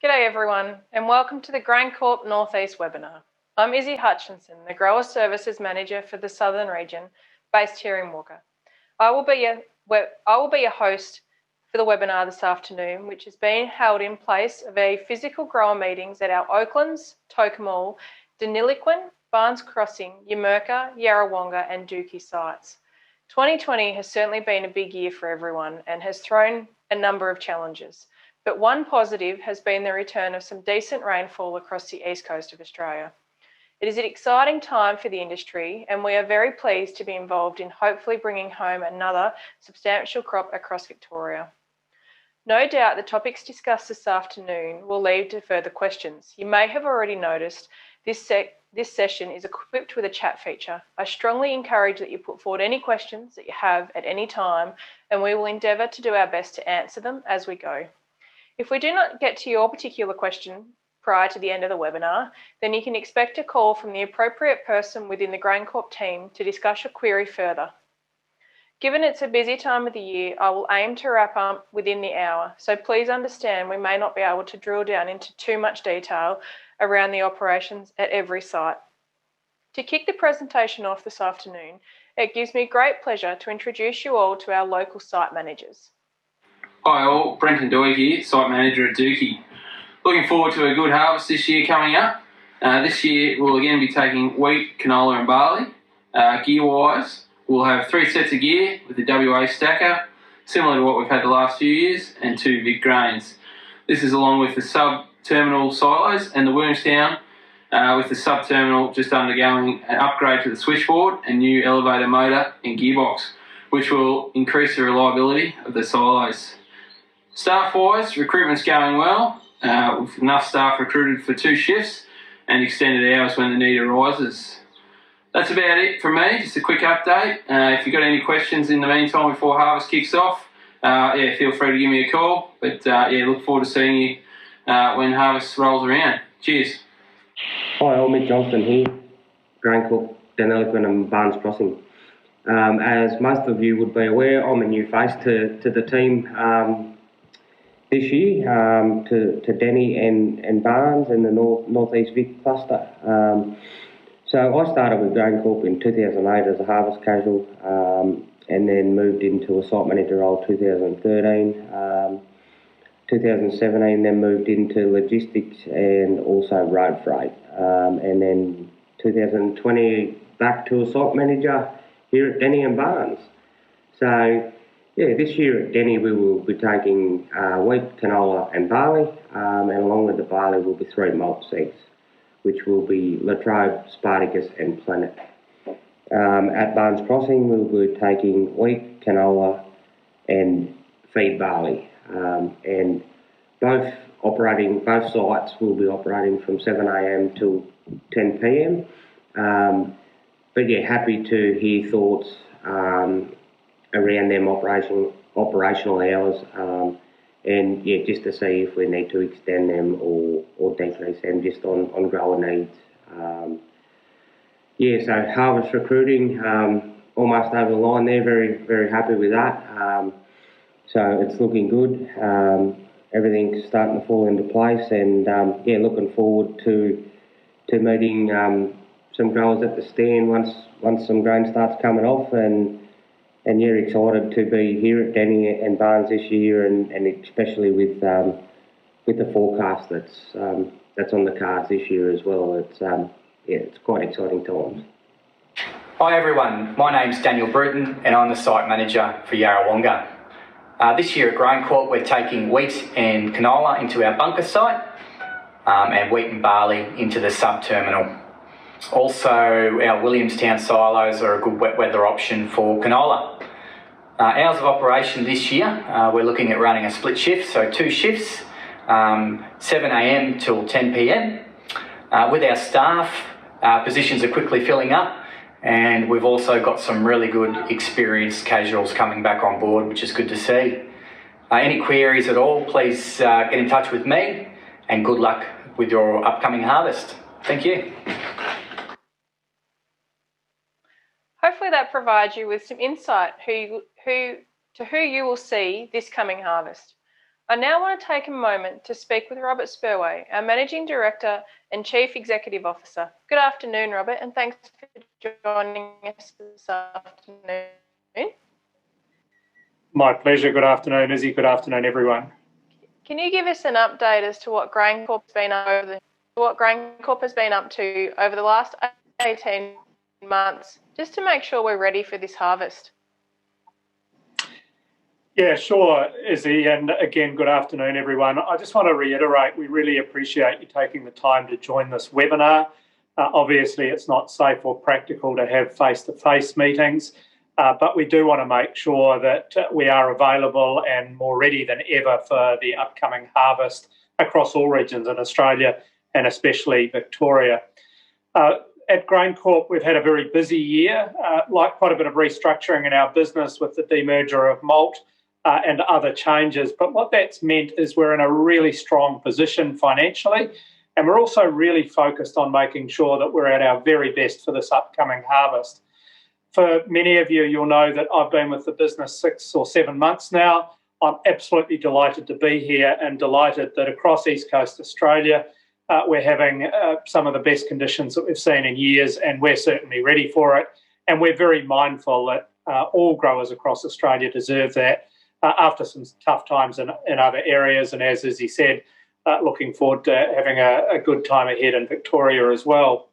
G'day everyone, and welcome to the GrainCorp Northeast webinar. I'm Izzy Hutchinson, the Grower Services Manager for the Southern Region, based here in Walker. I will be your host for the webinar this afternoon, which is being held in place of our physical grower meetings at our Oaklands, Tocumwal, Deniliquin, Barnes Crossing, Yamurka, Yarrawonga and Dookie sites. 2020 has certainly been a big year for everyone and has thrown a number of challenges. But one positive has been the return of some decent rainfall across the east coast of Australia. It is an exciting time for the industry, and we are very pleased to be involved in hopefully bringing home another substantial crop across Victoria. No doubt the topics discussed this afternoon will lead to further questions. You may have already noticed this session is equipped with a chat feature. I strongly encourage that you put forward any questions that you have at any time, and we will endeavour to do our best to answer them as we go. If we do not get to your particular question prior to the end of the webinar, then you can expect a call from the appropriate person within the GrainCorp team to discuss your query further. Given it's a busy time of the year, I will aim to wrap up within the hour, so please understand we may not be able to drill down into too much detail around the operations at every site. To kick the presentation off this afternoon, it gives me great pleasure to introduce you all to our local site managers. Hi all, Brenton Doig here, Site Manager at Dookie. Looking forward to a good harvest this year coming up. This year we'll again be taking wheat, canola and barley. Gear-wise, we'll have 3 sets of gear with the WA stacker, similar to what we've had the last few years, and 2 big grains. This is along with the sub-terminal silos and the Wormstown, with the sub-terminal just undergoing an upgrade to the switchboard and new elevator motor and gearbox, which will increase the reliability of the silos. Staff-wise, recruitment's going well, with enough staff recruited for 2 shifts and extended hours when the need arises. That's about it from me, just a quick update. If you've got any questions in the meantime before harvest kicks off, feel free to give me a call. But look forward to seeing you when harvest rolls around. Cheers. Hi, I'm Mick Johnston here, GrainCorp, Deniliquin and Barnes Crossing. As most of you would be aware, I'm a new face to the team this year, to Denny and Barnes and the Northeast Vic cluster. So I started with GrainCorp in 2008 as a harvest casual, and then moved into a site manager role 2013. 2017 then moved into logistics and also road freight, and then 2020 back to a site manager here at Denny and Barnes. So this year at Denny we will be taking wheat, canola and barley, and along with the barley will be 3 malt seeds, which will be Latrobe, Spartacus and Planet. At Barnes Crossing we'll be taking wheat, canola and feed barley, and both sites will be operating from 7 a.m. till 10 p.m. But happy to hear thoughts around them operational hours, and just to see if we need to extend them or decrease them just on grower needs. So harvest recruiting almost over the line there, very, very happy with that. So it's looking good. Everything's starting to fall into place, and looking forward to meeting some growers at the stand once some grain starts coming off, and excited to be here at Denny and Barnes this year, and especially with the forecast that's on the cards this year as well. It's quite exciting times. Hi everyone, my name's Daniel Bruton and I'm the site manager for Yarrawonga. This year at GrainCorp we're taking wheat and canola into our bunker site, and wheat and barley into the sub-terminal. Also, our Williamstown silos are a good wet weather option for canola. Hours of operation this year, we're looking at running a split shift, so 2 shifts, 7 a.m. till 10 p.m. With our staff, positions are quickly filling up, and we've also got some really good experienced casuals coming back on board, which is good to see. Any queries at all, please get in touch with me, and good luck with your upcoming harvest. Thank you. Hopefully that provides you with some insight to who you will see this coming harvest. I now want to take a moment to speak with Robert Spurway, our Managing Director and Chief Executive Officer. Good afternoon, Robert, and thanks for joining us this afternoon. My pleasure. Good afternoon, Izzy. Good afternoon, everyone. Can you give us an update as to what GrainCorp has been up to over the last 18 months, just to make sure we're ready for this harvest? Yeah, sure, Izzy. And again, good afternoon, everyone. I just want to reiterate, we really appreciate you taking the time to join this webinar. Obviously, it's not safe or practical to have face-to-face meetings, but we do want to make sure that we are available and more ready than ever for the upcoming harvest across all regions in Australia and especially Victoria. At GrainCorp, we've had a very busy year, like quite a bit of restructuring in our business with the demerger of malt and other changes. But what that's meant is we're in a really strong position financially, and we're also really focused on making sure that we're at our very best for this upcoming harvest. For many of you, you'll know that I've been with the business 6 or 7 months now. I'm absolutely delighted to be here and delighted that across East Coast Australia, we're having some of the best conditions that we've seen in years, and we're certainly ready for it. And we're very mindful that all growers across Australia deserve that after some tough times in other areas. And as Izzy said, looking forward to having a good time ahead in Victoria as well.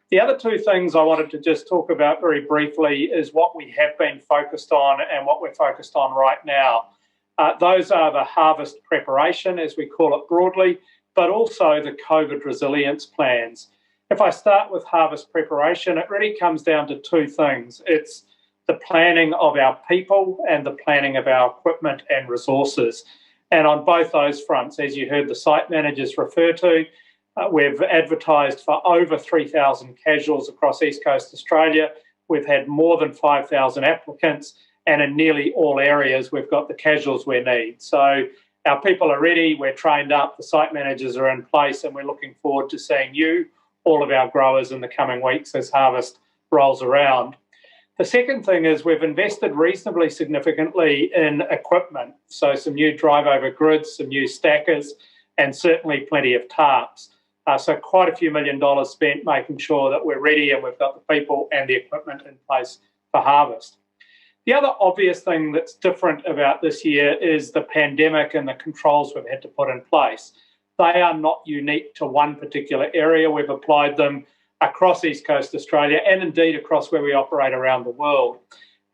The other two things I wanted to just talk about very briefly is what we have been focused on and what we're focused on right now. Those are the harvest preparation, as we call it broadly, but also the COVID resilience plans. If I start with harvest preparation, it really comes down to two things. It's the planning of our people and the planning of our equipment and resources. And on both those fronts, as you heard the site managers refer to, we've advertised for over 3,000 casuals across East Coast Australia. We've had more than 5,000 applicants, and in nearly all areas, we've got the casuals we need. So our people are ready, we're trained up, the site managers are in place, and we're looking forward to seeing you, all of our growers, in the coming weeks as harvest rolls around. The second thing is we've invested reasonably significantly in equipment. So some new drive-over grids, some new stackers, and certainly plenty of tarps. So quite a few $1 million spent making sure that we're ready and we've got the people and the equipment in place for harvest. The other obvious thing that's different about this year is the pandemic and the controls we've had to put in place. They are not unique to one particular area. We've applied them across East Coast Australia and indeed across where we operate around the world.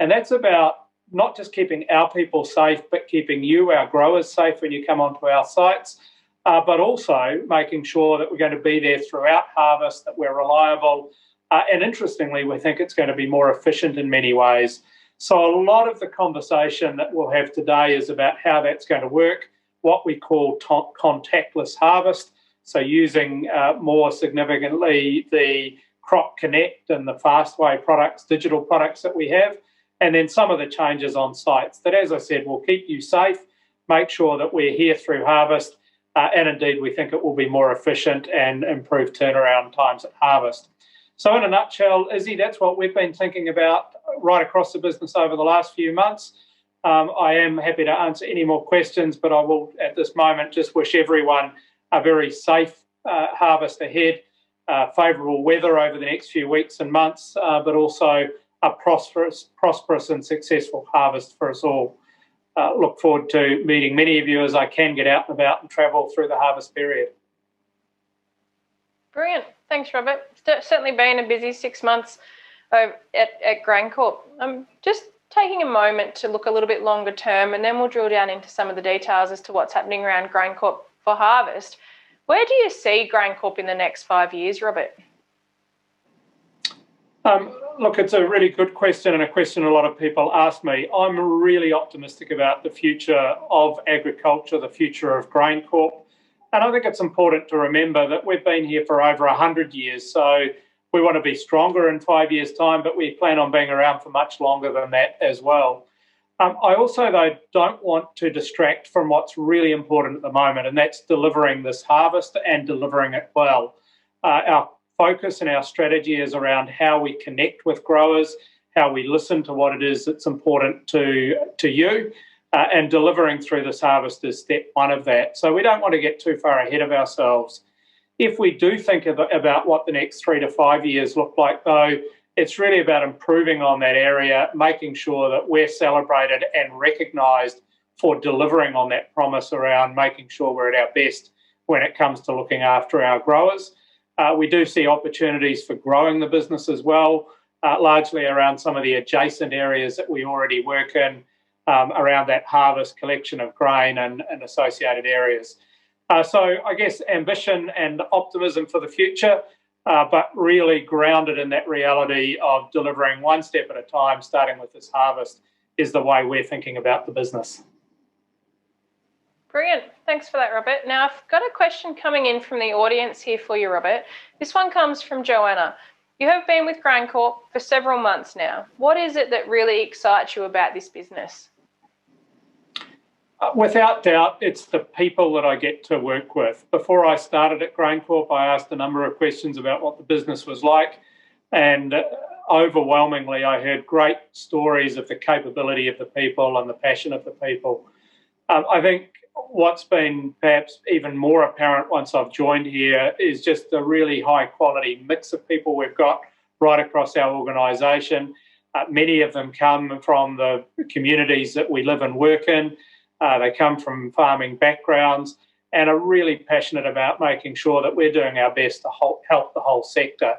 And that's about not just keeping our people safe, but keeping you, our growers, safe when you come onto our sites, but also making sure that we're going to be there throughout harvest, that we're reliable. And interestingly, we think it's going to be more efficient in many ways. So a lot of the conversation that we'll have today is about how that's going to work, what we call contactless harvest. So using more significantly the Crop Connect and the Fastway products, digital products that we have, and then some of the changes on sites that, as I said, will keep you safe, make sure that we're here through harvest, and indeed we think it will be more efficient and improve turnaround times at harvest. So in a nutshell, Izzy, that's what we've been thinking about right across the business over the last few months. I am happy to answer any more questions, but I will at this moment just wish everyone a very safe harvest ahead, favourable weather over the next few weeks and months, but also a prosperous and successful harvest for us all. Look forward to meeting many of you as I can get out and about and travel through the harvest period. Brilliant. Thanks, Robert. It's certainly been a busy 6 months at GrainCorp. I'm just taking a moment to look a little bit longer term, and then we'll drill down into some of the details as to what's happening around GrainCorp for harvest. Where do you see GrainCorp in the next 5 years, Robert? Look, it's a really good question and a question a lot of people ask me. I'm really optimistic about the future of agriculture, the future of GrainCorp. And I think it's important to remember that we've been here for over 100 years. So we want to be stronger in 5 years' time, but we plan on being around for much longer than that as well. I also, though, don't want to distract from what's really important at the moment, and that's delivering this harvest and delivering it well. Our focus and our strategy is around how we connect with growers, how we listen to what it is that's important to you, and delivering through this harvest is step one of that. So we don't want to get too far ahead of ourselves. If we do think about what the next 3 to 5 years look like, though, it's really about improving on that area, making sure that we're celebrated and recognised for delivering on that promise around making sure we're at our best when it comes to looking after our growers. We do see opportunities for growing the business as well, largely around some of the adjacent areas that we already work in, around that harvest, collection of grain and associated areas. So I guess ambition and optimism for the future, but really grounded in that reality of delivering one step at a time, starting with this harvest, is the way we're thinking about the business. Brilliant. Thanks for that, Robert. Now, I've got a question coming in from the audience here for you, Robert. This one comes from Joanna. You have been with GrainCorp for several months now. What is it that really excites you about this business? Without doubt, it's the people that I get to work with. Before I started at GrainCorp, I asked a number of questions about what the business was like, and overwhelmingly, I heard great stories of the capability of the people and the passion of the people. I think what's been perhaps even more apparent once I've joined here is just the really high quality mix of people we've got right across our organisation. Many of them come from the communities that we live and work in. They come from farming backgrounds and are really passionate about making sure that we're doing our best to help the whole sector.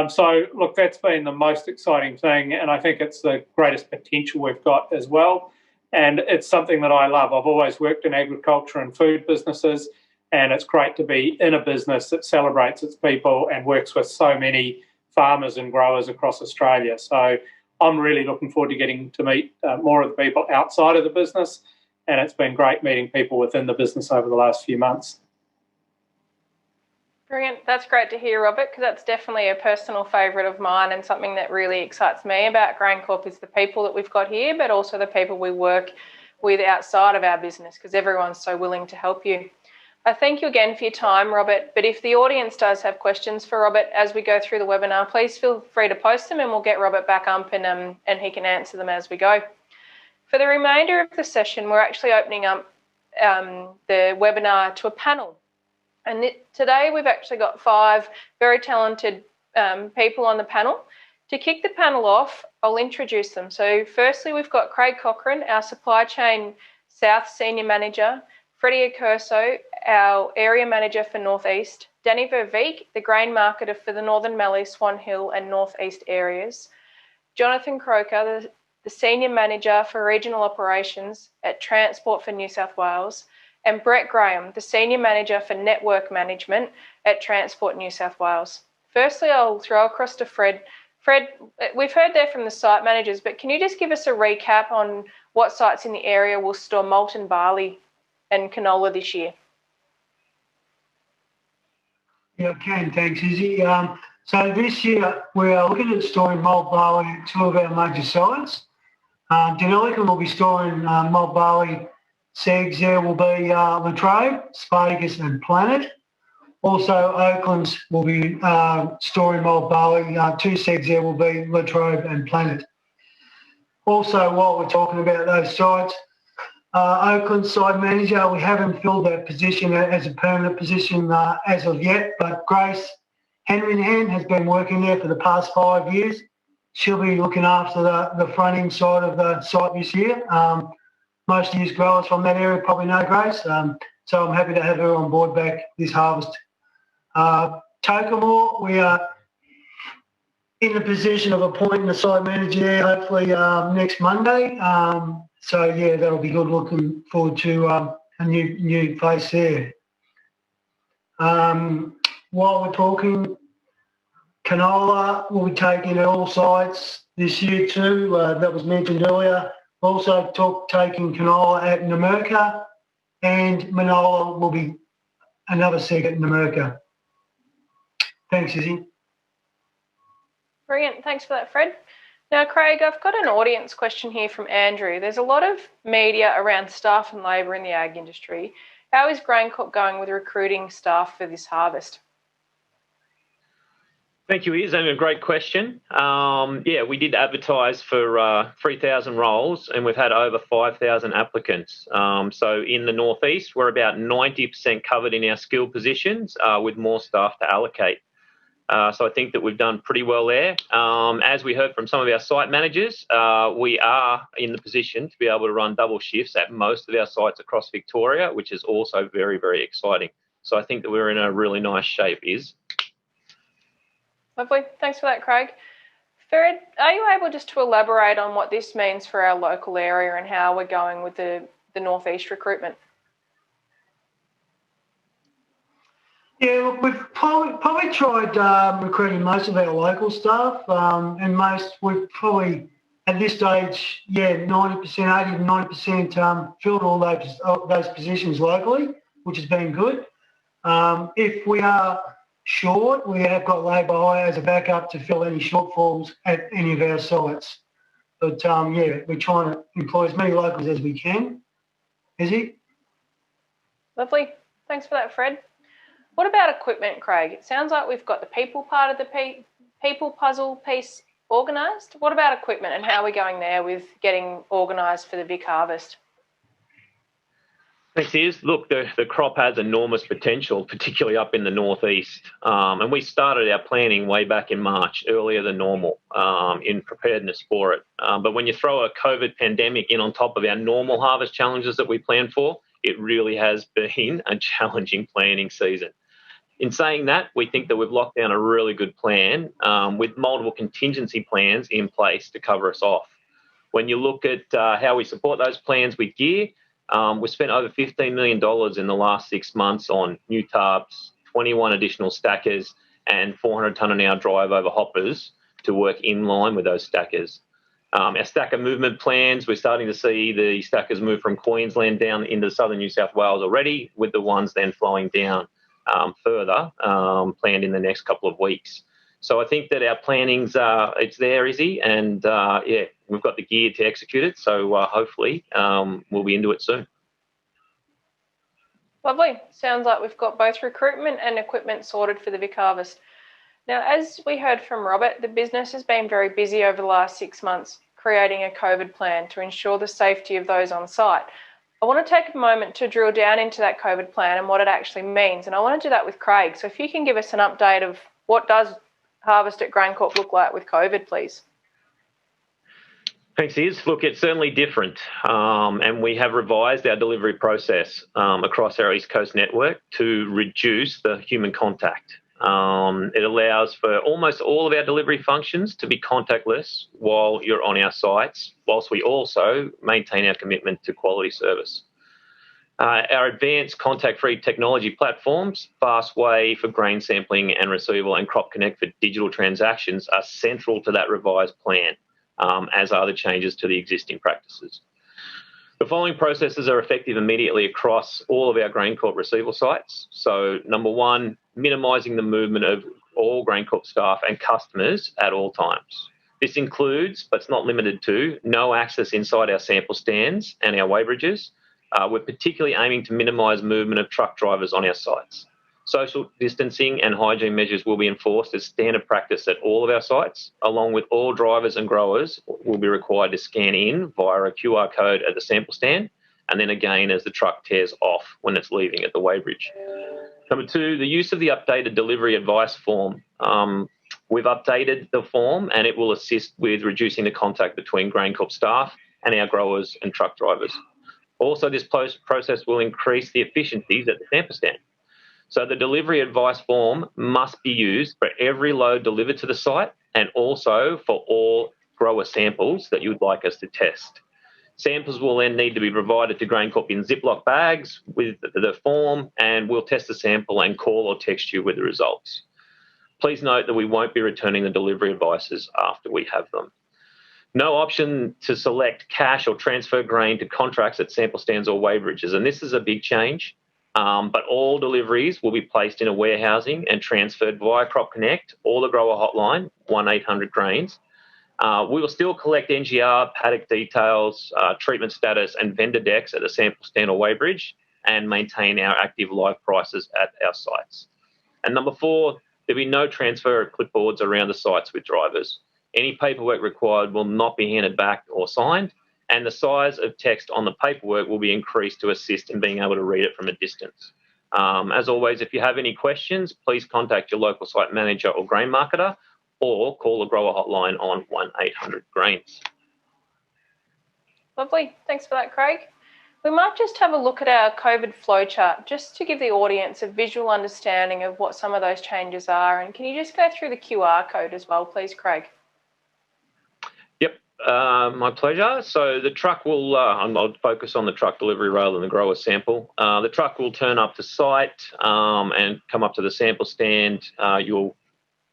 So, look, that's been the most exciting thing, and I think it's the greatest potential we've got as well. And it's something that I love. I've always worked in agriculture and food businesses, and it's great to be in a business that celebrates its people and works with so many farmers and growers across Australia. So I'm really looking forward to getting to meet more of the people outside of the business, and it's been great meeting people within the business over the last few months. Brilliant. That's great to hear, Robert, because that's definitely a personal favourite of mine, and something that really excites me about GrainCorp is the people that we've got here, but also the people we work with outside of our business, because everyone's so willing to help you. I thank you again for your time, Robert, but if the audience does have questions for Robert as we go through the webinar, please feel free to post them and we'll get Robert back up and he can answer them as we go. For the remainder of the session, we're actually opening up the webinar to a panel. And today we've actually got 5 very talented people on the panel. To kick the panel off, I'll introduce them. So firstly, we've got Craig Cochran, our Supply Chain South Senior Manager, Freddie Accurso, our Area Manager for North East, Danny Verveek, the Grain Marketer for the Northern Mallee, Swan Hill and North East areas, Jonathan Croker, the Senior Manager for Regional Operations at Transport for New South Wales, and Brett Graham, the Senior Manager for Network Management at Transport New South Wales. Firstly, I'll throw across to Fred. Fred, we've heard there from the site managers, but can you just give us a recap on what sites in the area will store malted barley and canola this year? Yeah, I can. Thanks, Izzy. So this year we are looking at storing malt barley at 2 of our major sites. Denilica will be storing malt barley segs. There will be Latrobe, Spartacus and Planet. Also, Oaklands will be storing malt barley. 2 segs there will be Latrobe and Planet. Also, while we're talking about those sites, Oakland site manager, we haven't filled that position as a permanent position as of yet, but Grace Henry has been working there for the past 5 years. She'll be looking after the front end side of the site this year. Most of you growers from that area probably know Grace, so I'm happy to have her on board back this harvest. Tokemore, we are in the position of appointing the site manager there hopefully next Monday. So yeah, that'll be good. Looking forward to a new face there. While we're talking, canola will be taken at all sites this year too. That was mentioned earlier. Also taking canola at Namurka, and Manola will be another seg at Namurka. Thanks, Izzy. Brilliant. Thanks for that, Fred. Now, Craig, I've got an audience question here from Andrew. There's a lot of media around staff and labour in the ag industry. How is GrainCorp going with recruiting staff for this harvest? Thank you, Iz, and a great question. We did advertise for 3,000 roles, and we've had over 5,000 applicants. So in the northeast, we're about 90% covered in our skilled positions, with more staff to allocate. So I think that we've done pretty well there. As we heard from some of our site managers, we are in the position to be able to run double shifts at most of our sites across Victoria, which is also very, very exciting. So I think that we're in a really nice shape, Iz. Lovely. Thanks for that, Craig. Farid, are you able just to elaborate on what this means for our local area and how we're going with the northeast recruitment? Yeah, look, we've probably tried recruiting most of our local staff, and we've probably at this stage, 90%, 80 to 90% filled all those positions locally, which has been good. If we are short, we have got labour hire as a backup to fill any shortfalls at any of our sites. But we're trying to employ as many locals as we can. Izzy? Lovely. Thanks for that, Fred. What about equipment, Craig? It sounds like we've got the people part of the people puzzle piece organised. What about equipment and how are we going there with getting organised for the Vic harvest? Thanks, Iz. Look, the crop has enormous potential, particularly up in the northeast. And we started our planning way back in March, earlier than normal, in preparedness for it. But when you throw a COVID pandemic in on top of our normal harvest challenges that we planned for, it really has been a challenging planning season. In saying that, we think that we've locked down a really good plan with multiple contingency plans in place to cover us off. When you look at how we support those plans with gear, we've spent over $15 million in the last 6 months on new tarps, 21 additional stackers, and 400 tonne an hour drive over hoppers to work in line with those stackers. Our stacker movement plans, we're starting to see the stackers move from Queensland down into southern New South Wales already, with the ones then flowing down further, planned in the next couple of weeks. So I think that our planning's it's there, Izzy, and we've got the gear to execute it. So hopefully we'll be into it soon. Lovely. Sounds like we've got both recruitment and equipment sorted for the Vic harvest. Now, as we heard from Robert, the business has been very busy over the last 6 months creating a COVID plan to ensure the safety of those on site. I want to take a moment to drill down into that COVID plan and what it actually means, and I want to do that with Craig. So if you can give us an update of what does harvest at GrainCorp look like with COVID, please. Thanks, Iz. Look, it's certainly different, and we have revised our delivery process across our East Coast network to reduce the human contact. It allows for almost all of our delivery functions to be contactless while you're on our sites, whilst we also maintain our commitment to quality service. Our advanced contact-free technology platforms, Fastway for grain sampling and receival, and Crop Connect for digital transactions are central to that revised plan, as are the changes to the existing practices. The following processes are effective immediately across all of our GrainCorp receival sites. So, number one, minimising the movement of all GrainCorp staff and customers at all times. This includes, but it's not limited to, no access inside our sample stands and our weighbridges. We're particularly aiming to minimise movement of truck drivers on our sites. Social distancing and hygiene measures will be enforced as standard practice at all of our sites, along with all drivers and growers will be required to scan in via a QR code at the sample stand, and then again as the truck tears off when it's leaving at the weighbridge. Number two, the use of the updated delivery advice form. We've updated the form and it will assist with reducing the contact between GrainCorp staff and our growers and truck drivers. Also, this process will increase the efficiencies at the sample stand. So the delivery advice form must be used for every load delivered to the site and also for all grower samples that you would like us to test. Samples will then need to be provided to GrainCorp in Ziploc bags with the form, and we'll test the sample and call or text you with the results. Please note that we won't be returning the delivery advices after we have them. No option to select cash or transfer grain to contracts at sample stands or weighbridges, and this is a big change. But all deliveries will be placed in a warehousing and transferred via Crop Connect or the grower hotline, 1-800-GRAINS. We will still collect NGR, paddock details, treatment status and vendor decks at the sample stand or weighbridge and maintain our active live prices at our sites. And number four, There'll be no transfer of clipboards around the sites with drivers. Any paperwork required will not be handed back or signed, and the size of text on the paperwork will be increased to assist in being able to read it from a distance. As always, if you have any questions, please contact your local site manager or grain marketer, or call the grower hotline on 1-800-GRAINS. Lovely. Thanks for that, Craig. We might just have a look at our COVID flowchart just to give the audience a visual understanding of what some of those changes are. And can you just go through the QR code as well, please, Craig? Yep, my pleasure. So the truck will, I'll focus on the truck delivery rather than the grower sample. The truck will turn up to site and come up to the sample stand. You'll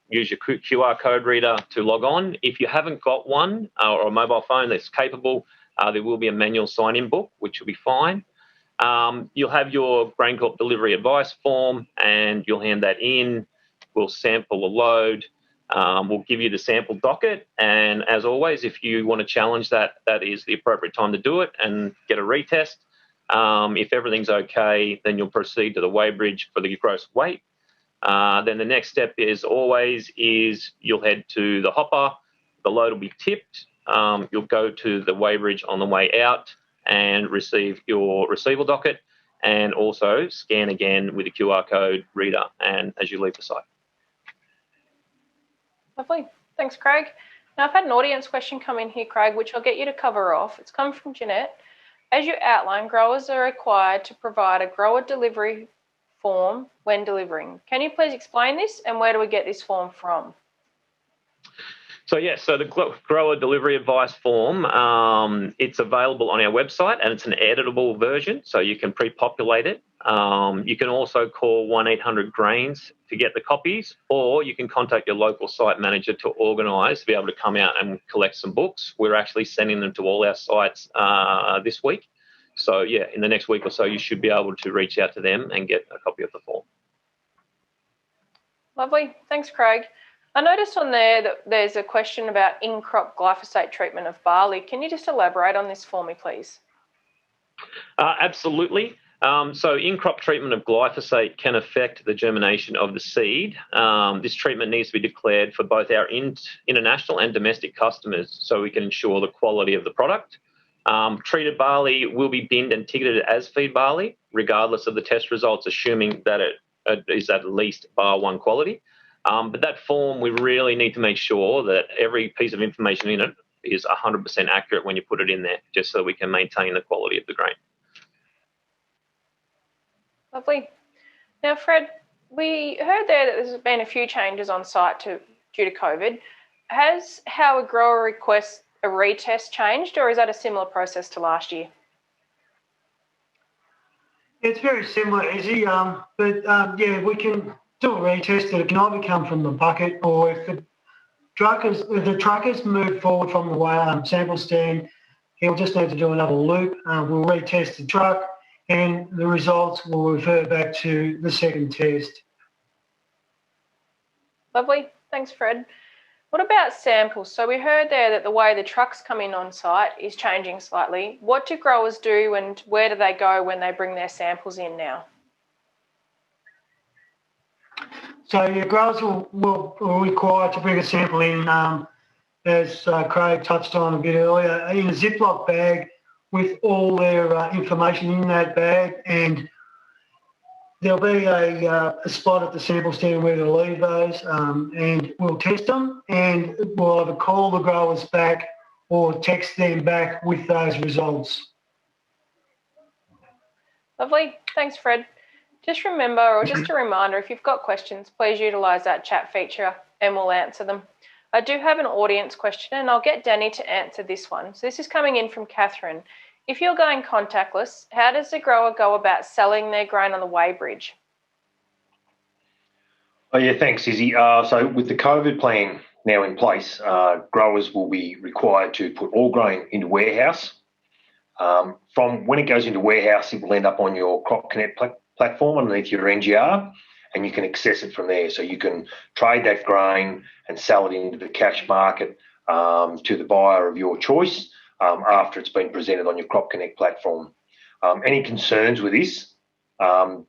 use your QR code reader to log on. If you haven't got one or a mobile phone that's capable, there will be a manual sign-in book, which will be fine. You'll have your GrainCorp delivery advice form, and you'll hand that in. We'll sample a load. We'll give you the sample docket, and as always, if you want to challenge that, that is the appropriate time to do it and get a retest. If everything's okay, then you'll proceed to the weighbridge for the gross weight. Then the next step is you'll head to the hopper. The load will be tipped. You'll go to the weighbridge on the way out and receive your receival docket, and also scan again with the QR code reader and as you leave the site. Lovely. Thanks, Craig. Now, I've had an audience question come in here, Craig, which I'll get you to cover off. It's come from Jeanette. As you outlined, growers are required to provide a grower delivery form when delivering. Can you please explain this, and where do we get this form from? So the grower delivery advice form, it's available on our website, and it's an editable version, so you can pre-populate it. You can also call 1-800-GRAINS to get the copies, or you can contact your local site manager to organise to be able to come out and collect some books. We're actually sending them to all our sites this week. So, yeah, in the next week or so, you should be able to reach out to them and get a copy of the form. Lovely. Thanks, Craig. I noticed on there that there's a question about in-crop glyphosate treatment of barley. Can you just elaborate on this for me, please? Absolutely. So in-crop treatment of glyphosate can affect the germination of the seed. This treatment needs to be declared for both our international and domestic customers so we can ensure the quality of the product. Treated barley will be binned and ticketed as feed barley, regardless of the test results, assuming that it is at least bar 1 quality. But that form, we really need to make sure that every piece of information in it is 100% accurate when you put it in there, just so we can maintain the quality of the grain. Lovely. Now, Fred, we heard there that there's been a few changes on site due to COVID. Has how a grower requests a retest changed, or is that a similar process to last year? It's very similar, Izzy, yeah, we can do a retest. It can either come from the bucket, or if the truckers move forward from the sample stand, he'll just need to do another loop. We'll retest the truck, and the results will refer back to the second test. Lovely. Thanks, Fred. What about samples? So we heard there that the way the trucks come in on site is changing slightly. What do growers do, and where do they go when they bring their samples in now? So your growers will require to bring a sample in, as Craig touched on a bit earlier, in a Ziploc bag with all their information in that bag, and there'll be a spot at the sample stand where to leave those, and we'll test them, and we'll either call the growers back or text them back with those results. Lovely. Thanks, Fred. Just remember, or just a reminder, if you've got questions, please utilise that chat feature and we'll answer them. I do have an audience question, and I'll get Danny to answer this one. So this is coming in from Catherine. If you're going contactless, how does the grower go about selling their grain on the weighbridge? Oh, yeah, thanks, Izzy. So with the COVID plan now in place, growers will be required to put all grain into warehouse. From when it goes into warehouse, it will end up on your Crop Connect platform underneath your NGR, and you can access it from there. So you can trade that grain and sell it into the cash market to the buyer of your choice after it's been presented on your Crop Connect platform. Any concerns with this,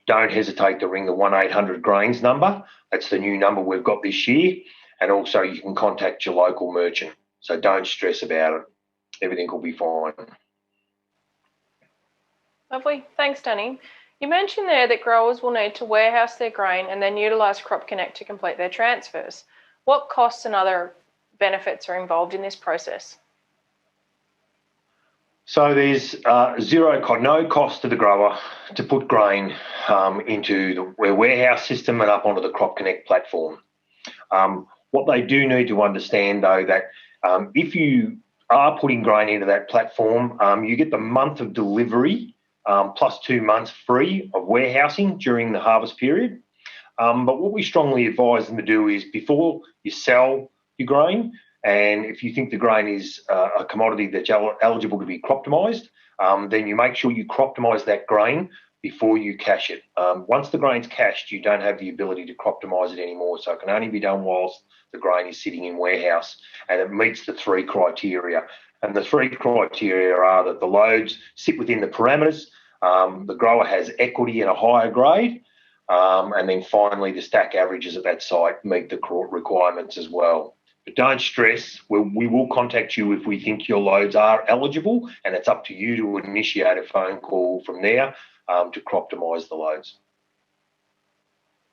don't hesitate to ring the 1-800 Grains number. That's the new number we've got this year. And also you can contact your local merchant. So don't stress about it. Everything will be fine. Lovely. Thanks, Danny. You mentioned there that growers will need to warehouse their grain and then utilise Crop Connect to complete their transfers. What costs and other benefits are involved in this process? So there's no cost to the grower to put grain into the warehouse system and up onto the Crop Connect platform. What they do need to understand, though, that if you are putting grain into that platform, you get the month of delivery plus 2 months free of warehousing during the harvest period. But what we strongly advise them to do is before you sell your grain, and if you think the grain is a commodity that's eligible to be croptomised, then you make sure you croptomise that grain before you cash it. Once the grain's cashed, you don't have the ability to croptomise it anymore. So it can only be done whilst the grain is sitting in warehouse, and it meets the 3 criteria. And the 3 criteria are that the loads sit within the parameters, the grower has equity in a higher grade, and then finally the stack averages at that site meet the requirements as well. But don't stress, we will contact you if we think your loads are eligible, and it's up to you to initiate a phone call from there to croptomise the loads.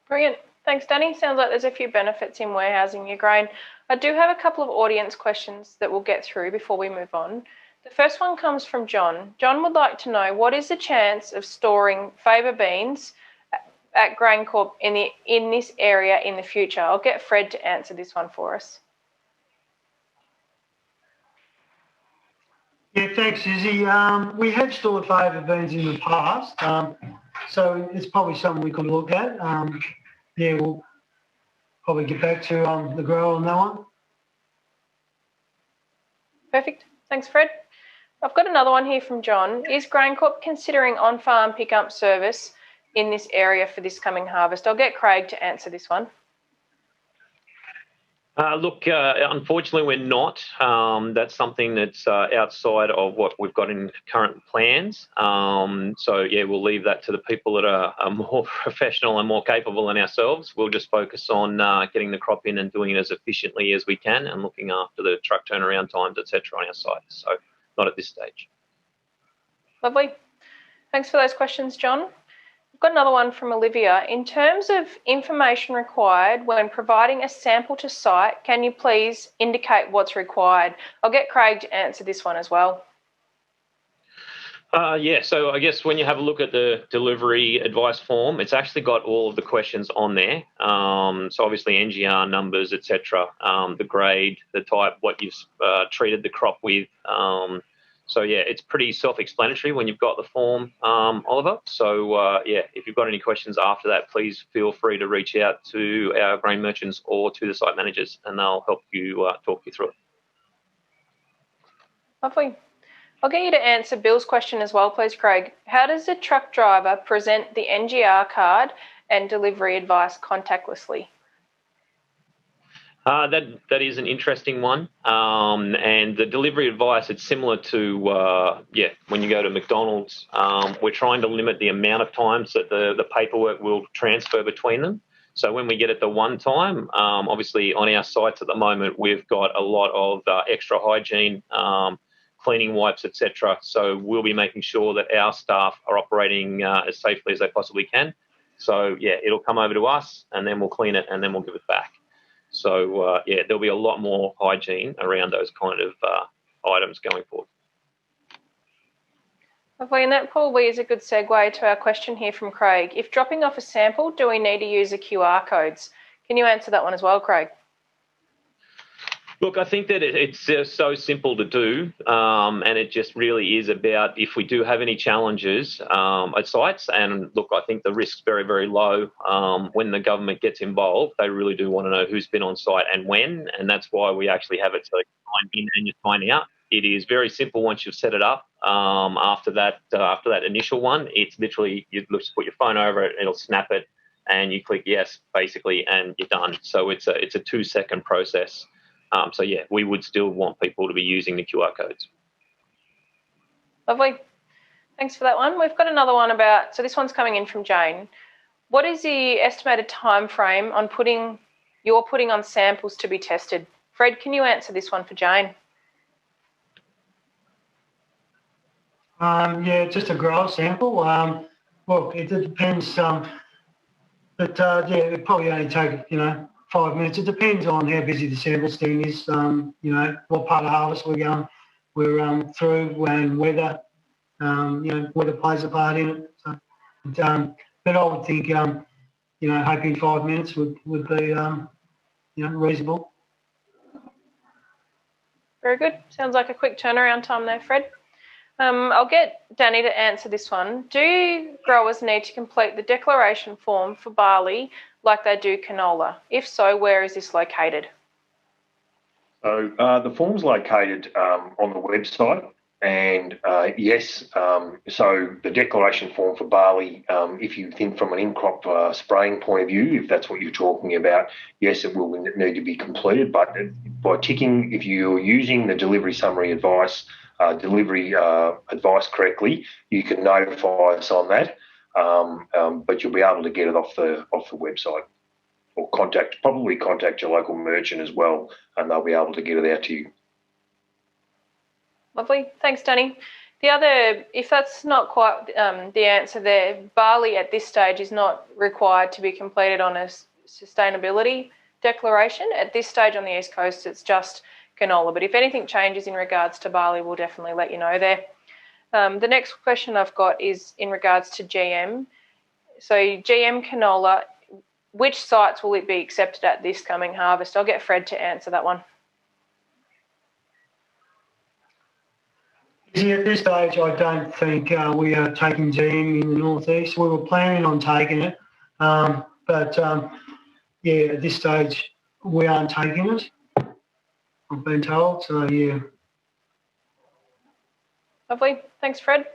Brilliant. Thanks, Danny. Sounds like there's a few benefits in warehousing your grain. I do have a couple of audience questions that we'll get through before we move on. The first one comes from John. John would like to know, what is the chance of storing favour beans at GrainCorp in this area in the future? I'll get Fred to answer this one for us. Yeah, thanks, Izzy. We have stored favour beans in the past, so it's probably something we could look at. Yeah, we'll probably get back to the grower on that one. Perfect. Thanks, Fred. I've got another one here from John. Is GrainCorp considering on-farm pickup service in this area for this coming harvest? I'll get Craig to answer this one. Look, unfortunately, we're not. That's something that's outside of what we've got in current plans. So, yeah, we'll leave that to the people that are more professional and more capable than ourselves. We'll just focus on getting the crop in and doing it as efficiently as we can and looking after the truck turnaround times, etc., on our site. So, not at this stage. Lovely. Thanks for those questions, John. I've got another one from Olivia. In terms of information required when providing a sample to site, can you please indicate what's required? I'll get Craig to answer this one as well. Yeah, so I guess when you have a look at the delivery advice form, it's actually got all of the questions on there. So obviously NGR numbers, etc., the grade, the type, what you've treated the crop with. So, yeah, it's pretty self-explanatory when you've got the form, Oliver. So, yeah, if you've got any questions after that, please feel free to reach out to our grain merchants or to the site managers, and they'll help you talk you through it. Lovely. I'll get you to answer Bill's question as well, please, Craig. How does the truck driver present the NGR card and delivery advice contactlessly? That is an interesting one. And the delivery advice, it's similar to, when you go to McDonald's, we're trying to limit the amount of times that the paperwork will transfer between them. So when we get it the one time, obviously on our sites at the moment, we've got a lot of extra hygiene, cleaning wipes, etc. So we'll be making sure that our staff are operating as safely as they possibly can. So, yeah, it'll come over to us and then we'll clean it and then we'll give it back. So, yeah, there'll be a lot more hygiene around those kind of items going forward. Lovely, and that probably is a good segue to our question here from Craig. If dropping off a sample, do we need to use the QR codes? Can you answer that one as well, Craig? Look, I think that it's so simple to do, and it just really is about if we do have any challenges at sites, and look, I think the risk's very, very low when the government gets involved. They really do want to know who's been on site and when, and that's why we actually have it so you sign in and you sign out. It is very simple once you've set it up. After that initial one, it's literally you just put your phone over it, it'll snap it, and you click yes, basically, and you're done. So it's a 2-second process. So, yeah, we would still want people to be using the QR codes. Lovely. Thanks for that one. We've got another one about, so this one's coming in from Jane. What is the estimated time frame on putting on samples to be tested? Fred, can you answer this one for Jane? Yeah, just a grower sample. Well, it depends. But yeah, it probably only take 5 minutes. It depends on how busy the sample stand is. What part of harvest we're through and weather. Weather plays a part in it. So, but I would think hoping 5 minutes would be reasonable. Very good. Sounds like a quick turnaround time there, Fred. I'll get Danny to answer this one. Do growers need to complete the declaration form for barley like they do canola? If so, where is this located? So the form's located on the website, and yes, so the declaration form for barley, if you think from an in-crop spraying point of view, if that's what you're talking about, yes, it will need to be completed, but by ticking, if you're using the delivery summary advice, advice correctly, you can notify us on that, but you'll be able to get it off the website. Or probably contact your local merchant as well, and they'll be able to get it out to you. Lovely. Thanks, Danny. The other, if that's not quite the answer there, barley at this stage is not required to be completed on a sustainability declaration. At this stage on the East Coast, it's just canola. But if anything changes in regards to barley, we'll definitely let you know there. The next question I've got is in regards to GM. So GM canola, which sites will it be accepted at this coming harvest? I'll get Fred to answer that one. Yeah, at this stage, I don't think we are taking GM in the northeast. We were planning on taking it, but yeah, at this stage, we aren't taking it. I've been told, so yeah. Lovely. Thanks, Fred.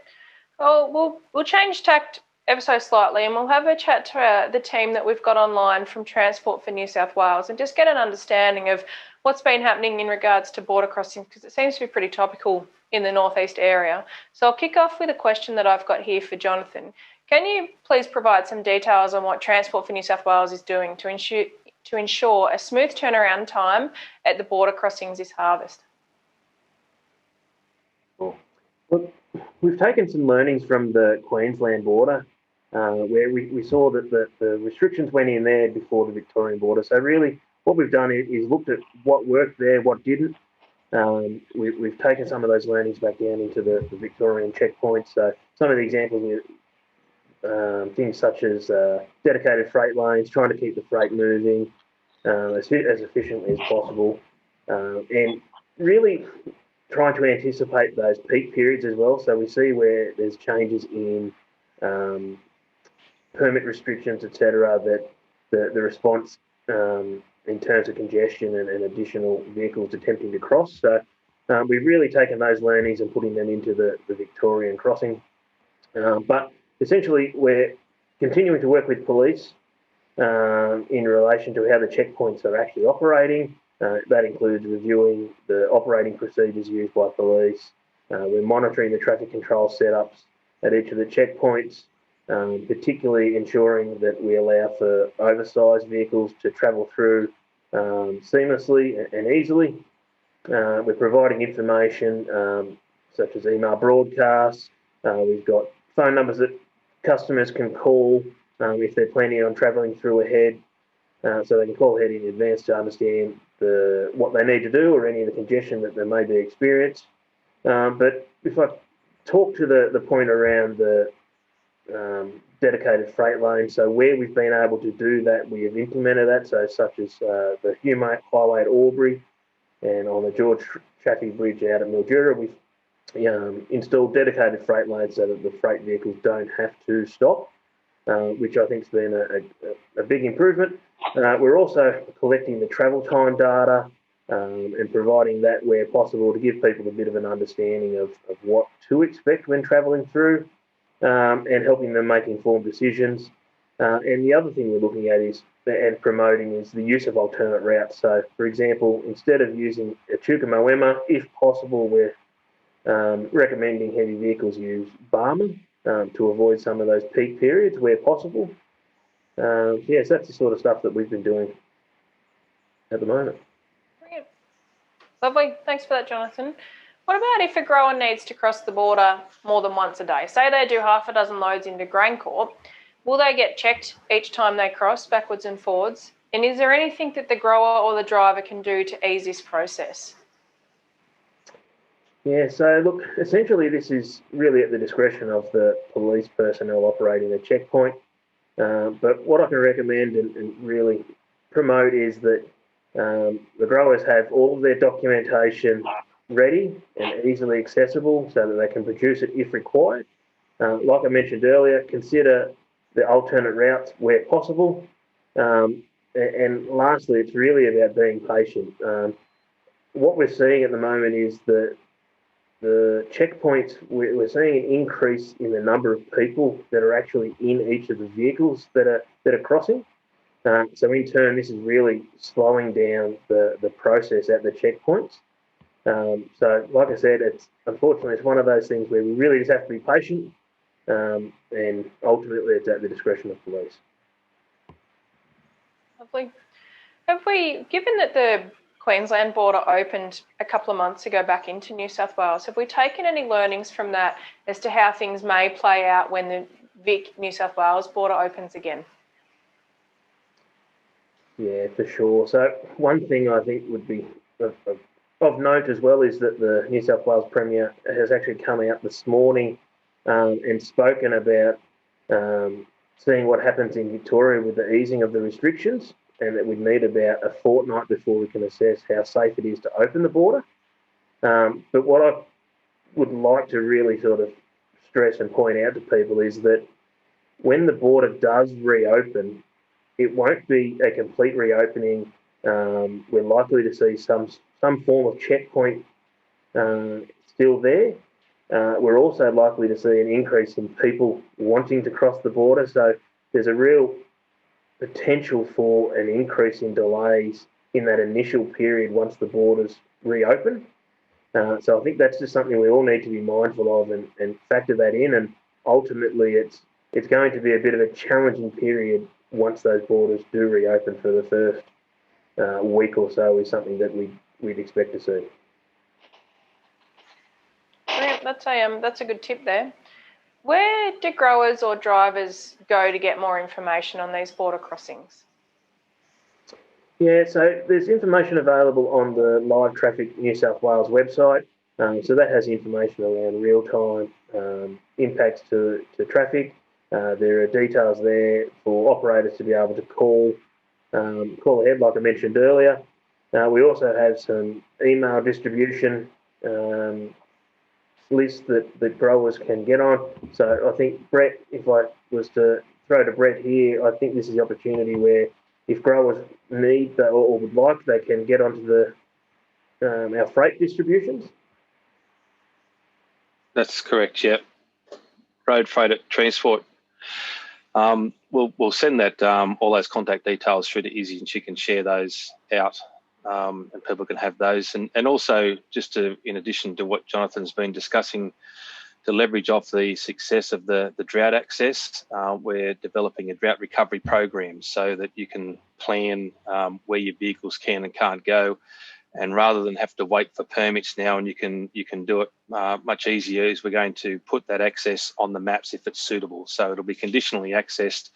Well, we'll change tact ever so slightly, and we'll have a chat to the team that we've got online from Transport for New South Wales and just get an understanding of what's been happening in regards to border crossings, because it seems to be pretty topical in the northeast area. So I'll kick off with a question that I've got here for Jonathan. Can you please provide some details on what Transport for New South Wales is doing to ensure a smooth turnaround time at the border crossings this harvest? Well, we've taken some learnings from the Queensland border, where we saw that the restrictions went in there before the Victorian border. So really, what we've done is looked at what worked there, what didn't. We've taken some of those learnings back down into the Victorian checkpoints. So some of the examples, things such as dedicated freight lanes, trying to keep the freight moving as efficiently as possible, and really trying to anticipate those peak periods as well. So we see where there's changes in permit restrictions, etc., that the response in terms of congestion and additional vehicles attempting to cross. So we've really taken those learnings and putting them into the Victorian crossing. But essentially, we're continuing to work with police in relation to how the checkpoints are actually operating. That includes reviewing the operating procedures used by police. We're monitoring the traffic control setups at each of the checkpoints, particularly ensuring that we allow for oversized vehicles to travel through seamlessly and easily. We're providing information such as email broadcasts. We've got phone numbers that customers can call if they're planning on travelling through ahead, so they can call ahead in advance to understand what they need to do or any of the congestion that they may be experienced. But if I talk to the point around the dedicated freight lane, so where we've been able to do that, we have implemented that, so such as the Hume Highway at Albury and on the George Chaffee Bridge out at Mildura, we've installed dedicated freight lanes so that the freight vehicles don't have to stop, which I think has been a big improvement. We're also collecting the travel time data and providing that where possible to give people a bit of an understanding of what to expect when travelling through and helping them make informed decisions. And the other thing we're looking at and promoting is the use of alternate routes. So, for example, instead of using Echuca Moema, if possible, we're recommending heavy vehicles use Barman to avoid some of those peak periods where possible. Yes, that's the sort of stuff that we've been doing at the moment. Brilliant. Lovely. Thanks for that, Jonathan. What about if a grower needs to cross the border more than once a day? Say they do half a dozen loads into GrainCorp. Will they get checked each time they cross, backwards and forwards? And is there anything that the grower or the driver can do to ease this process? Yeah, so look, essentially this is really at the discretion of the police personnel operating the checkpoint. But what I can recommend and really promote is that the growers have all of their documentation ready and easily accessible so that they can produce it if required. Like I mentioned earlier, consider the alternate routes where possible. And lastly, it's really about being patient. What we're seeing at the moment is that the checkpoints, we're seeing an increase in the number of people that are actually in each of the vehicles that are crossing. So in turn, this is really slowing down the process at the checkpoints. So like I said, unfortunately it's one of those things where we really just have to be patient, and ultimately it's at the discretion of police. Lovely. Given that the Queensland border opened a couple of months ago back into New South Wales, have we taken any learnings from that as to how things may play out when the Vic New South Wales border opens again? Yeah, for sure. So one thing I think would be of note as well is that the New South Wales Premier has actually come out this morning and spoken about seeing what happens in Victoria with the easing of the restrictions, and that we'd need about a fortnight before we can assess how safe it is to open the border. But what I would like to really sort of stress and point out to people is that when the border does reopen, it won't be a complete reopening. We're likely to see some form of checkpoint still there. We're also likely to see an increase in people wanting to cross the border. So there's a real potential for an increase in delays in that initial period once the borders reopen. So I think that's just something we all need to be mindful of and factor that in. And ultimately, it's going to be a bit of a challenging period once those borders do reopen for the first week or so, is something that we'd expect to see. Brilliant. That's a good tip there. Where do growers or drivers go to get more information on these border crossings? Yeah, so there's information available on the Live Traffic New South Wales website. So that has information around real-time impacts to traffic. There are details there for operators to be able to call ahead, like I mentioned earlier. We also have some email distribution lists that growers can get on. So I think, Brett, if I was to throw to Brett here, I think this is the opportunity where if growers need or would like, they can get onto our freight distributions. That's correct, yeah. Road freight at transport. We'll send that all those contact details through to Izzy, and she can share those out, and people can have those. And also, in addition to what Jonathan's been discussing, to leverage off the success of the drought access, we're developing a drought recovery program so that you can plan where your vehicles can and can't go. And rather than have to wait for permits now, and you can do it much easier, is we're going to put that access on the maps if it's suitable. So it'll be conditionally accessed.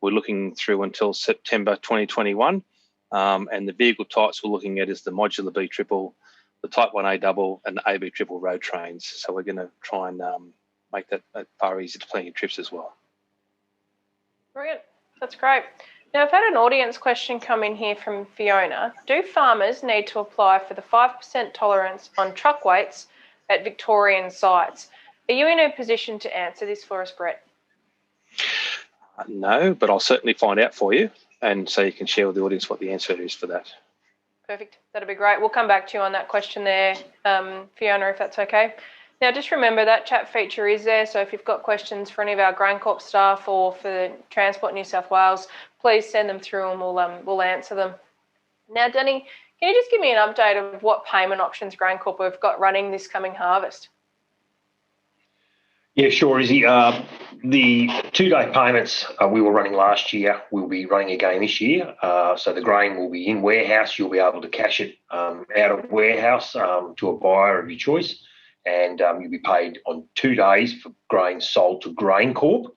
We're looking through until September 2021. And the vehicle types we're looking at is the modular B triple, the Type 1A double, and the AB triple road trains. So we're going to try and make that far easier to plan your trips as well. Brilliant. That's great. Now, I've had an audience question come in here from Fiona. Do farmers need to apply for the 5% tolerance on truck weights at Victorian sites? Are you in a position to answer this for us, Brett? No, but I'll certainly find out for you, and so you can share with the audience what the answer is for that. Perfect. That'll be great. We'll come back to you on that question there, Fiona, if that's okay. Now, just remember that chat feature is there, so if you've got questions for any of our GrainCorp staff or for Transport New South Wales, please send them through and we'll answer them. Now, Danny, can you just give me an update of what payment options GrainCorp have got running this coming harvest? Yeah, sure, Izzy. The 2-day payments we were running last year, we'll be running again this year. So the grain will be in warehouse. You'll be able to cash it out of warehouse to a buyer of your choice, and you'll be paid on 2 days for grain sold to GrainCorp.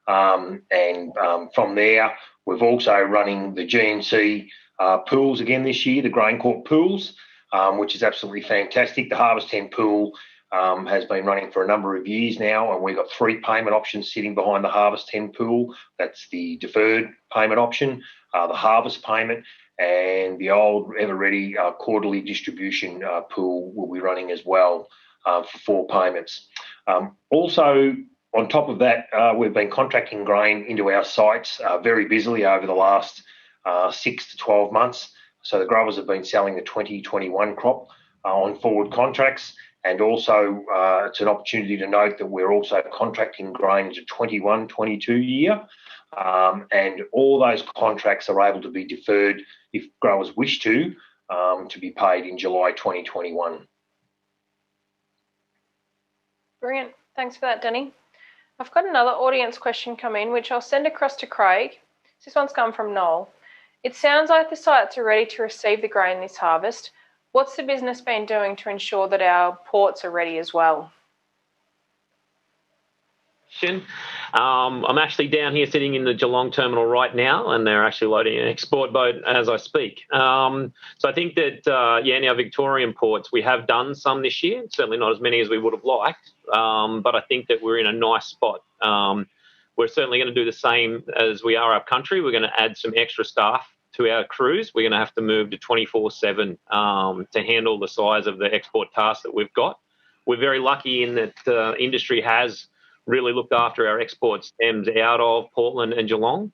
From there, we're also running the GNC pools again this year, the GrainCorp pools, which is absolutely fantastic. The Harvest 10 pool has been running for a number of years now, and we've got 3 payment options sitting behind the Harvest 10 pool. That's the deferred payment option, the harvest payment, and the old ever ready quarterly distribution pool will be running as well for 4 payments. Also, on top of that, we've been contracting grain into our sites very busily over the last 6 to 12 months. So the growers have been selling the 2021 crop on forward contracts. And also, it's an opportunity to note that we're also contracting grain into 21-22 year. And all those contracts are able to be deferred if growers wish to be paid in July 2021. Brilliant. Thanks for that, Danny. I've got another audience question come in, which I'll send across to Craig. This one's come from Noel. It sounds like the sites are ready to receive the grain this harvest. What's the business been doing to ensure that our ports are ready as well? I'm actually down here sitting in the Geelong terminal right now, and they're actually loading an export boat as I speak. So I think that, in our Victorian ports, we have done some this year, certainly not as many as we would have liked, but I think that we're in a nice spot. We're certainly going to do the same as we are up country. We're going to add some extra staff to our crews. We're going to have to move to 24/7 to handle the size of the export task that we've got. We're very lucky in that the industry has really looked after our export stems out of Portland and Geelong.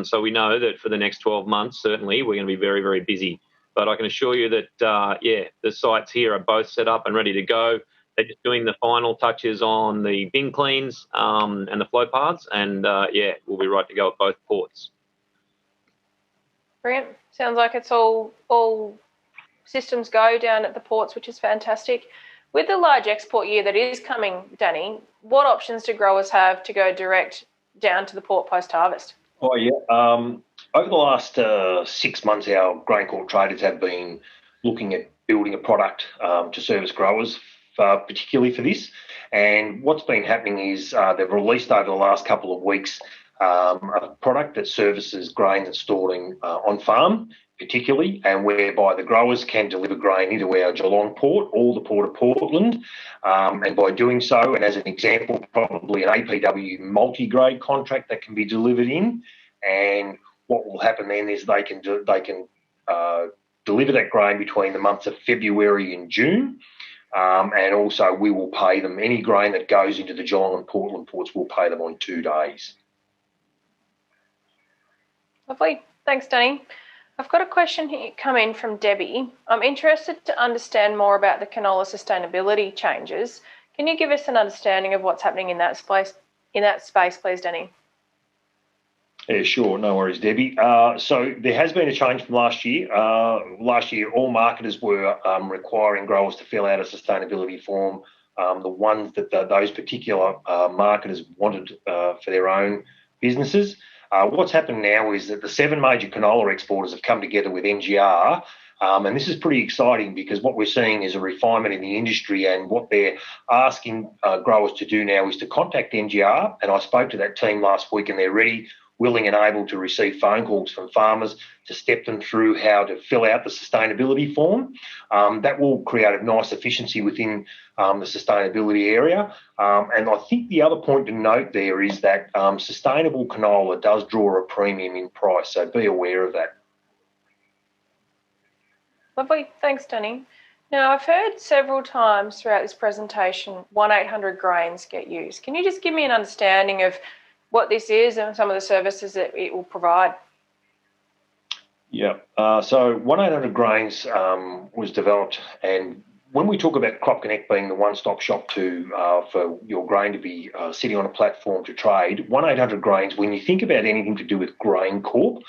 So we know that for the next 12 months, certainly, we're going to be very, very busy. But I can assure you that, the sites here are both set up and ready to go. They're just doing the final touches on the bin cleans and the flow paths. And, we'll be right to go at both ports. Brilliant. Sounds like it's all systems go down at the ports, which is fantastic. With the large export year that is coming, Danny, what options do growers have to go direct down to the port post-harvest? Oh, yeah. Over the last 6 months, our GrainCorp traders have been looking at building a product to service growers, particularly for this. And what's been happening is they've released over the last couple of weeks a product that services grain that's stored on farm, particularly, and whereby the growers can deliver grain into our Geelong port or the Port of Portland. And by doing so, and as an example, probably an APW multi-grade contract that can be delivered in. And what will happen then is they can deliver that grain between the months of February and June. And also we will pay them any grain that goes into the Geelong and Portland ports, we'll pay them on 2 days. Lovely. Thanks, Danny. I've got a question here come in from Debbie. I'm interested to understand more about the canola sustainability changes. Can you give us an understanding of what's happening in that space, please, Danny? Yeah, sure. No worries, Debbie. So there has been a change from last year. Last year, all marketers were requiring growers to fill out a sustainability form, the ones that those particular marketers wanted for their own businesses. What's happened now is that the 7 major canola exporters have come together with NGR, and this is pretty exciting because what we're seeing is a refinement in the industry, and what they're asking growers to do now is to contact NGR, and I spoke to that team last week, and they're ready, willing and able to receive phone calls from farmers to step them through how to fill out the sustainability form. That will create a nice efficiency within the sustainability area. And I think the other point to note there is that sustainable canola does draw a premium in price, so be aware of that. Lovely. Thanks, Danny. Now, I've heard several times throughout this presentation 1-800 grains get used. Can you just give me an understanding of what this is and some of the services that it will provide? Yeah, so 1-800 grains was developed, and when we talk about Crop Connect being the one-stop shop for your grain to be sitting on a platform to trade, 1-800 grains, when you think about anything to do with GrainCorp,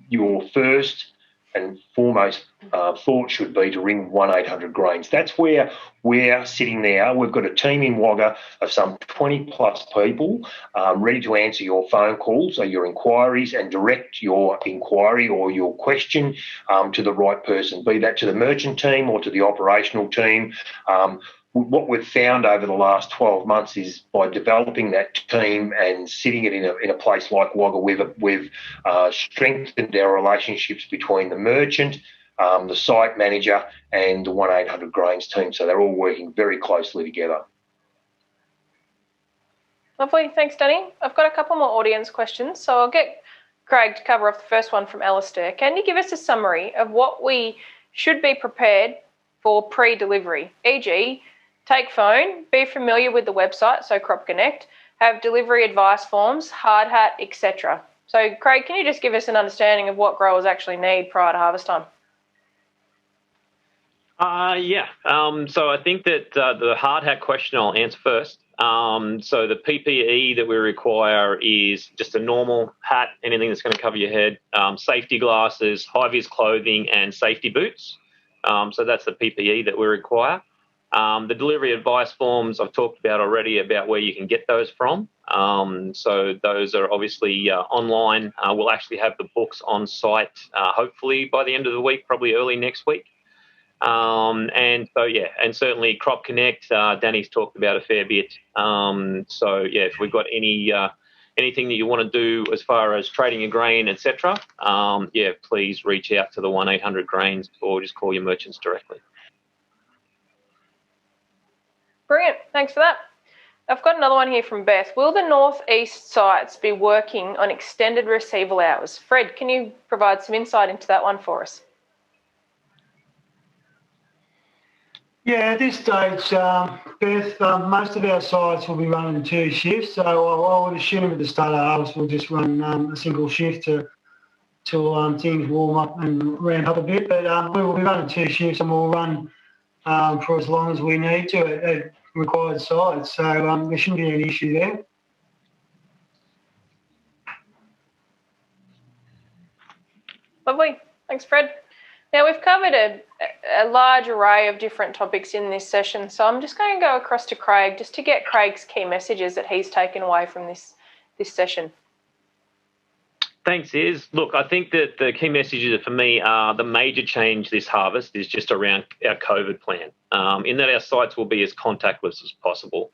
your first and foremost thought should be to ring 1-800 Grains. That's where we're sitting now. We've got a team in Wagga of some 20 plus people ready to answer your phone calls or your inquiries and direct your inquiry or your question to the right person, be that to the merchant team or to the operational team. What we've found over the last 12 months is by developing that team and sitting it in a place like Wagga, we've strengthened our relationships between the merchant, the site manager and the 1-800 Grains team. So they're all working very closely together. Lovely. Thanks, Danny. I've got a couple more audience questions, so I'll get Craig to cover off the first one from Alistair. Can you give us a summary of what we should be prepared for pre-delivery, e.g., take phone, be familiar with the website, so Crop Connect, have delivery advice forms, hard hat, etc. So, Craig, can you just give us an understanding of what growers actually need prior to harvest time? So I think that the hard hat question I'll answer first. So the PPE that we require is just a normal hat, anything that's going to cover your head, safety glasses, high-vis clothing, and safety boots. So that's the PPE that we require. The delivery advice forms I've talked about already about where you can get those from. So those are obviously online. We'll actually have the books on site hopefully by the end of the week, probably early next week. And certainly Crop Connect, Danny's talked about a fair bit. If we've got anything that you want to do as far as trading your grain, etc., please reach out to the 1-800 Grains or just call your merchants directly. Brilliant. Thanks for that. I've got another one here from Beth. Will the northeast sites be working on extended receival hours? Fred, can you provide some insight into that one for us? Yeah, at this stage, Beth, most of our sites will be running 2 shifts, so I would assume at the start of harvest we'll just run a single shift till things warm up and ramp up a bit. But we will be running 2 shifts and we'll run for as long as we need to at required sites. So there shouldn't be any issue there. Lovely. Thanks, Fred. Now, we've covered a large array of different topics in this session, so I'm just going to go across to Craig just to get Craig's key messages that he's taken away from this session. Thanks, Iz. Look, I think that the key messages for me are the major change this harvest is just around our COVID plan, in that our sites will be as contactless as possible.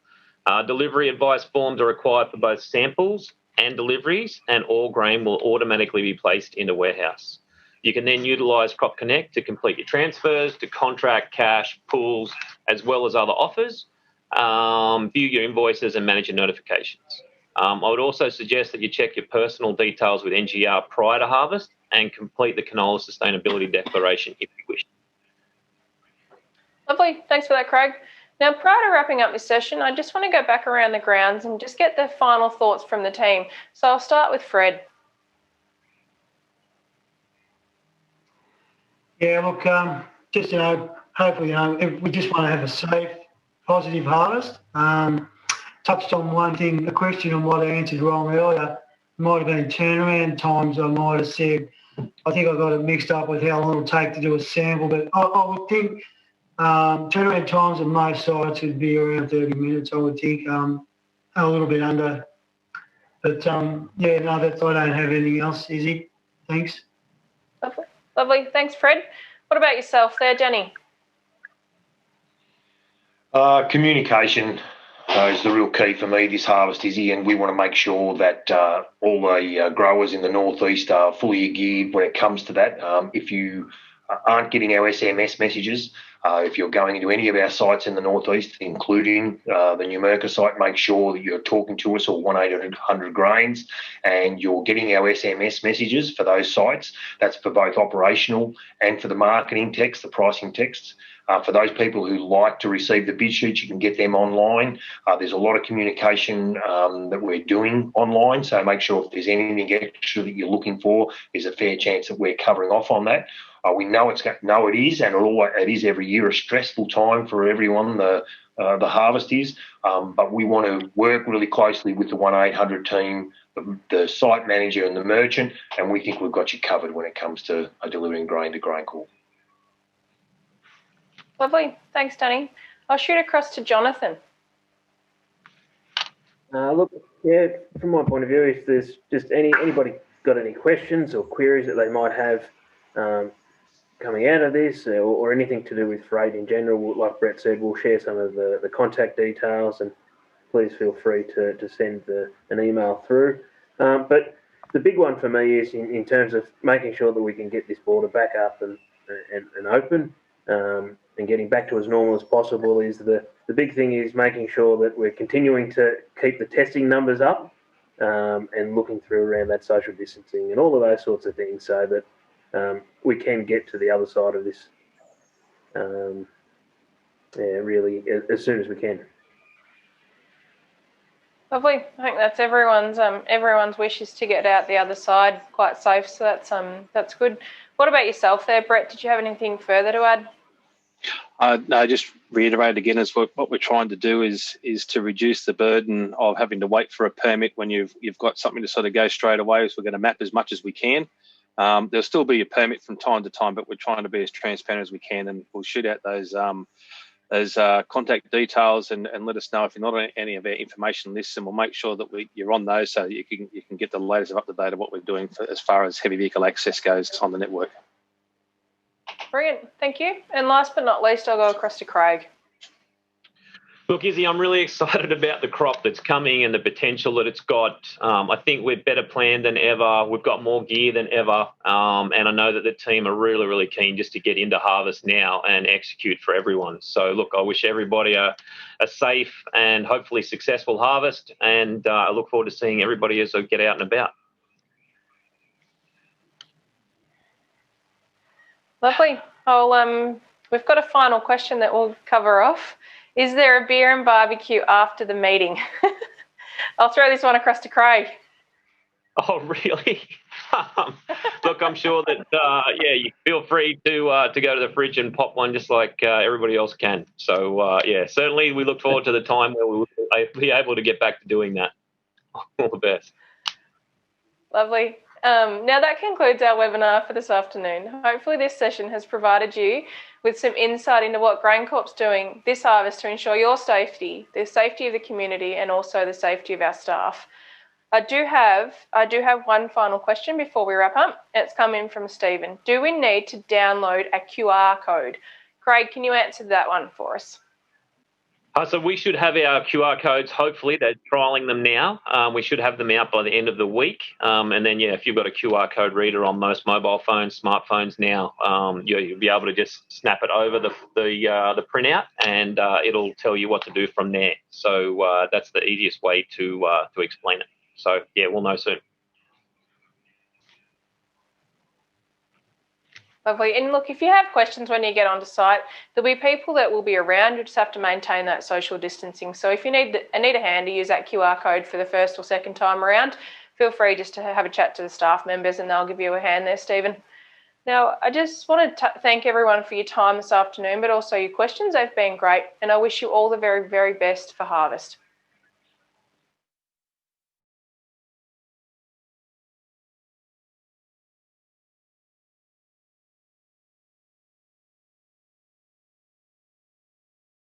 Delivery advice forms are required for both samples and deliveries, and all grain will automatically be placed in the warehouse. You can then utilise Crop Connect to complete your transfers, to contract, cash, pools, as well as other offers, view your invoices and manage your notifications. I would also suggest that you check your personal details with NGR prior to harvest and complete the canola sustainability declaration if you wish. Lovely. Thanks for that, Craig. Now, prior to wrapping up this session, I just want to go back around the grounds and just get the final thoughts from the team. So I'll start with Fred. Yeah, look, just, hopefully, we just want to have a safe, positive harvest. Touched on one thing, a question on what I answered wrong earlier. Might have been turnaround times. I might have said, I think I got it mixed up with how long it'll take to do a sample, but I would think turnaround times on most sites would be around 30 minutes, I would think, a little bit under. But, I don't have anything else, Izzy. Thanks. Lovely. Thanks, Fred. What about yourself there, Danny? Communication is the real key for me this harvest, Izzy, and we want to make sure that all the growers in the northeast are fully geared when it comes to that. If you aren't getting our SMS messages, if you're going into any of our sites in the northeast, including the Numurkah site, make sure that you're talking to us or 1-800 Grains and you're getting our SMS messages for those sites. That's for both operational and for the marketing text, the pricing texts. For those people who like to receive the bid sheets, you can get them online. There's a lot of communication that we're doing online, so make sure if there's anything extra that you're looking for, there's a fair chance that we're covering off on that. We know it is, and it is every year, a stressful time for everyone, the the harvest is, but we want to work really closely with the 1-800 team, the site manager and the merchant, and we think we've got you covered when it comes to delivering grain to GrainCorp. Lovely. Thanks, Danny. I'll shoot across to Jonathan. Look, yeah, from my point of view, if there's just anybody got any questions or queries that they might have coming out of this or anything to do with freight in general, like Brett said, we'll share some of the contact details, and please feel free to send an email through. But the big one for me is in terms of making sure that we can get this border back up and open and getting back to as normal as possible. Is the big thing is making sure that we're continuing to keep the testing numbers up and looking through around that social distancing and all of those sorts of things, so that we can get to the other side of this really as soon as we can. Lovely. I think that's everyone's wish is to get out the other side quite safe. So that's good. What about yourself there, Brett? Did you have anything further to add? No, just reiterate again, is what we're trying to do is to reduce the burden of having to wait for a permit when you've got something to sort of go straight away. So we're going to map as much as we can. There'll still be a permit from time to time, but we're trying to be as transparent as we can, and we'll shoot out those contact details and let us know if you're not on any of our information lists, and we'll make sure that you're on those so you can get the latest and up to date of what we're doing as far as heavy vehicle access goes on the network. Brilliant. Thank you. And last but not least, I'll go across to Craig. Look, Izzy, I'm really excited about the crop that's coming and the potential that it's got. I think we're better planned than ever. We've got more gear than ever. And I know that the team are really, really keen just to get into harvest now and execute for everyone. So, look, I wish everybody a safe and hopefully successful harvest. And I look forward to seeing everybody as I get out and about. Lovely. We've got a final question that we'll cover off. Is there a beer and barbecue after the meeting? I'll throw this one across to Craig. Oh, really? Look, I'm sure that, you feel free to go to the fridge and pop one just like everybody else can. So, certainly we look forward to the time where we will be able to get back to doing that. All the best. Lovely. Now that concludes our webinar for this afternoon. Hopefully this session has provided you with some insight into what GrainCorp's doing this harvest to ensure your safety, the safety of the community, and also the safety of our staff. I do have one final question before we wrap up. It's come in from Stephen. Do we need to download a QR code? Craig, can you answer that one for us? So we should have our QR codes. Hopefully, they're trialling them now. We should have them out by the end of the week. And then, if you've got a QR code reader on most mobile phones, smartphones now, you'll be able to just snap it over the printout, and it'll tell you what to do from there. So that's the easiest way to explain it. So we'll know soon. Lovely. And look, if you have questions when you get onto site, there'll be people that will be around. You just have to maintain that social distancing. So if you need a hand to use that QR code for the first or second time around, feel free just to have a chat to the staff members and they'll give you a hand there, Stephen. Now, I just want to thank everyone for your time this afternoon, but also your questions. They've been great. And I wish you all the very, very best for harvest.